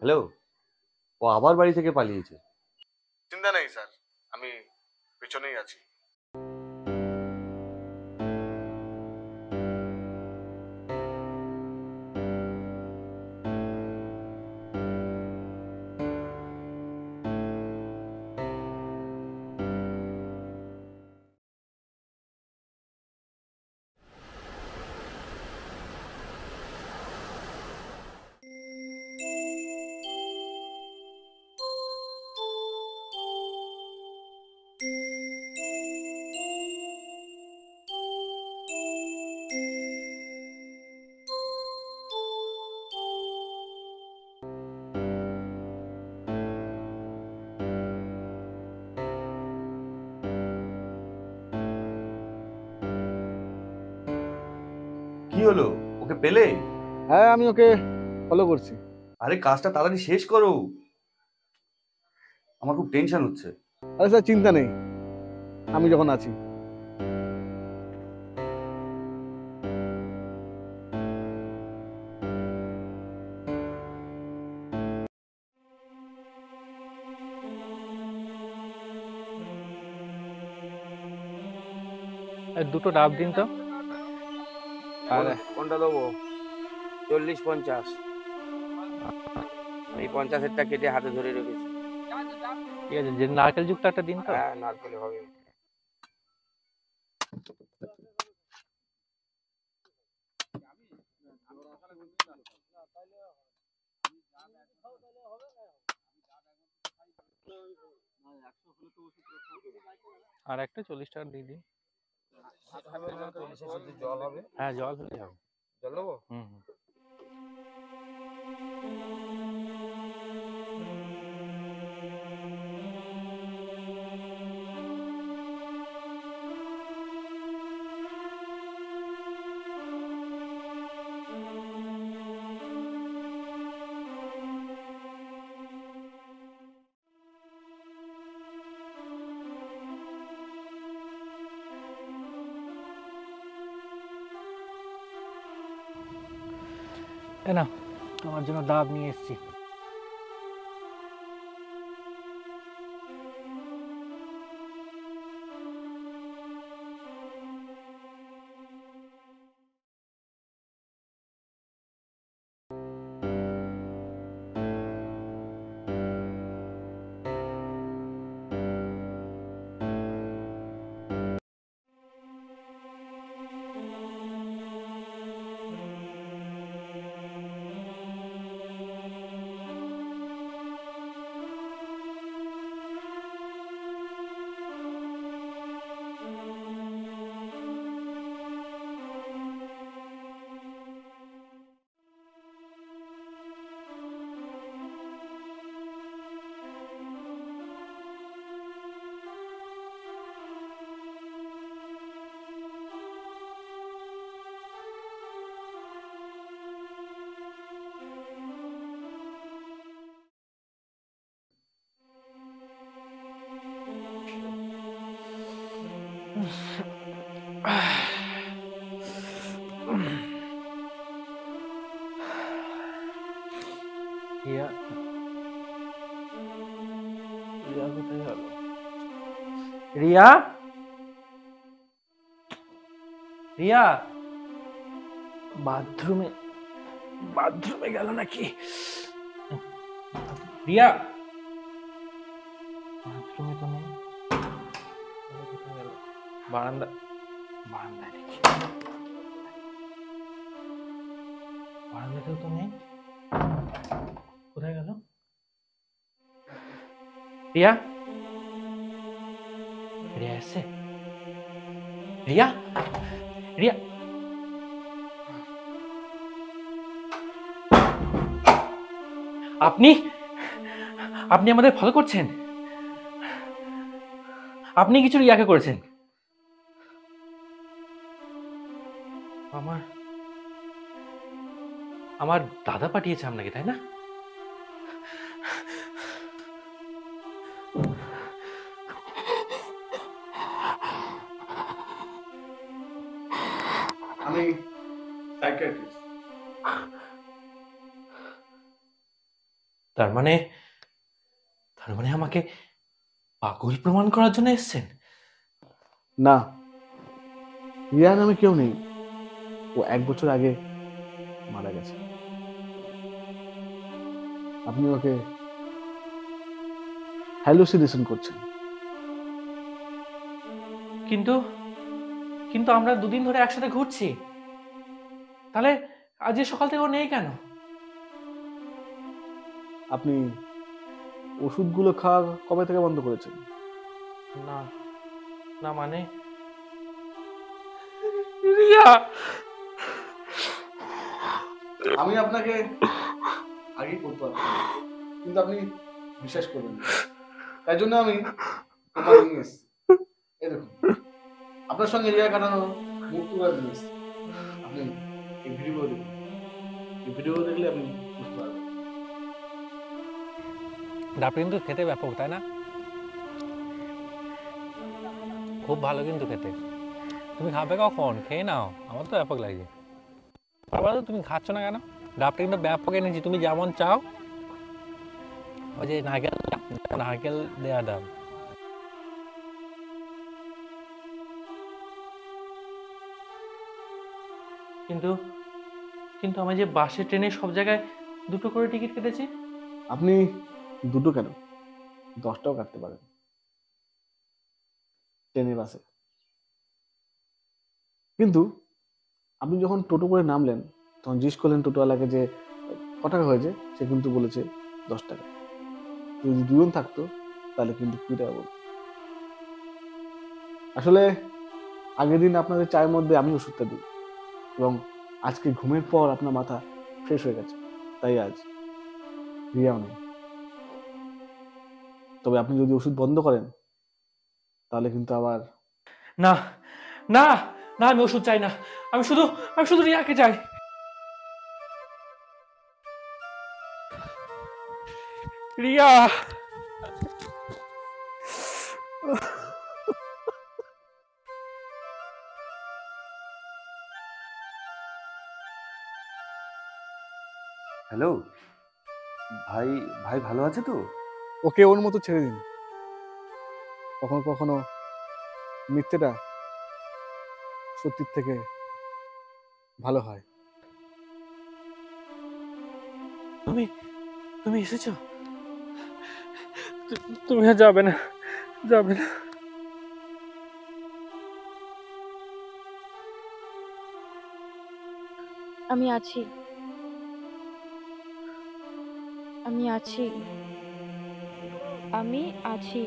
Hello. ও আবার বাড়ি থেকে পালিয়েছে। চিন্তা নেই স্যার, আমি পেছনেই আছি। কি হলো? ওকে পেলে? হ্যাঁ, আমি ওকে ফলো করছি। আরে কাজটা তাড়াতাড়ি শেষ করো, আমার খুব টেনশন হচ্ছে। আরে স্যার, চিন্তা নেই, আমি যখন আছি। দুটো ডাব দিন তো। আর কোনটা দেবো? 40-50। এই 50-এরটা কেটে হাতে ধরে রেখেছি। ঠিক আছে, যে নারকেল যুক্ত একটা দিন তো। হ্যাঁ, নারকেলে হবে। আর একটা 40 টাকা দিয়ে দিন। জল হবে? হ্যাঁ, জল হলে হবে। জল দেবো? হুম। এ না, তোমার জন্য ডাব নিয়ে এসেছি। রিয়া, রিয়া কোথায় গেল? রিয়া, রিয়া বাথরুমে বাথরুমে গেল নাকি? রিয়া বাথরুমে তো নেই, কোথায় গেল? বারান্দায় দেখি, বারান্দাতেও তো নেই। কোথায় গেল? রিয়া, রিয়া এসছে? রিয়া, রিয়া, আপনি আপনি আমাদের ফলো করছেন? আপনি কিছু রিয়াকে করেছেন? আমার আমার দাদা পাঠিয়েছে আপনাকে, তাই না? আমি সাইকিয়াট্রিস্ট। তার মানে তার মানে আমাকে পাগল প্রমাণ করার জন্য এসেছেন? না, রিয়া নামে কেউ নেই। ও 1 বছর আগে মারা গেছে। আপনি ওকে হ্যালুসিনেশন করছেন। কিন্তু কিন্তু আমরা দুদিন ধরে একসাথে ঘুরছি, তাহলে আজ এই সকাল থেকে ও নেই কেন? আপনি ওষুধগুলো খাওয়া কবে থেকে বন্ধ করেছেন? না না মানে রিয়া, আমি আপনাকে আগেই করতে পারতাম, কিন্তু আপনি বিশ্বাস করবেন না। তাই জন্য আমি প্রমাণ নিয়ে এসেছি। এই দেখুন, আপনার সঙ্গে রিয়া কাটানো মুহূর্তগুলো নিয়ে এসেছি। আপনি এই ভিডিও দেখুন। এই ভিডিও দেখলে আপনি বুঝতে পারবেন। ডাব কিন্তু খেতে ব্যাপক, তাই না? খুব ভালো কিন্তু খেতে। তুমি খাবে কখন? খেয়ে নাও, আমার তো ব্যাপক লাগছে। আবার তুমি খাচ্ছ না কেন? ডাবটা কিন্তু ব্যাপক এনেছি, তুমি যেমন চাও। ওই যে নারকেল নারকেল দেওয়া ডাব। কিন্তু কিন্তু আমি যে বাসে ট্রেনে সব জায়গায় দুটো করে টিকিট কেটেছি। আপনি দুটো কেন, 10টাও কাটতে পারেন ট্রেনে বাসে। কিন্তু আপনি যখন টোটো করে নামলেন তখন জিজ্ঞেস করলেন টোটোওয়ালাকে যে ক টাকা হয়েছে, সে কিন্তু বলেছে 10 টাকা। যদি দুজন থাকতো তাহলে কিন্তু 20 টাকা বলতো। আসলে আগের দিন আপনাদের চায়ের মধ্যে আমি ওষুধটা দিই, এবং আজকে ঘুমের পর আপনার মাথা ফ্রেশ হয়ে গেছে, তাই আজ রিয়াও নেই। তবে আপনি যদি ওষুধ বন্ধ করেন তাহলে কিন্তু আবার না না না, আমি ওষুধ চাই না। আমি শুধু রিয়াকে চাই। রিয়া, হ্যালো ভাই, ভাই ভালো আছে তো? ওকে ওর মতো ছেড়ে দিন। কখনো কখনো মিথ্যেটা সত্যির থেকে ভালো হয়। তুমি তুমি এসেছো? তুমি আর যাবে না, যাবে না। আমি আছি, আমি আছি, আমি আছি।